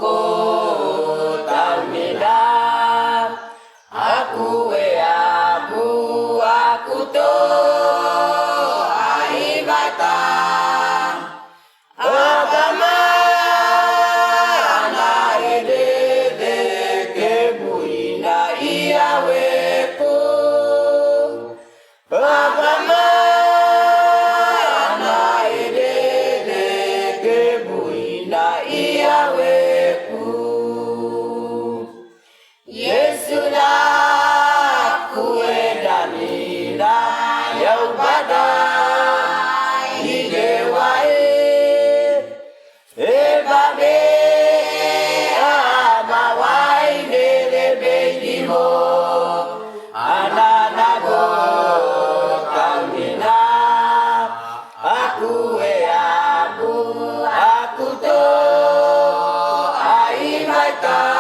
ko talmina aku aku to ai bata agama na ede de ke buina iawe ko agama na ede de ke buina iawe ko Yesu na Yau pada hidewae ebabe amawai nerebe dimo ananago kamina aku to ai mata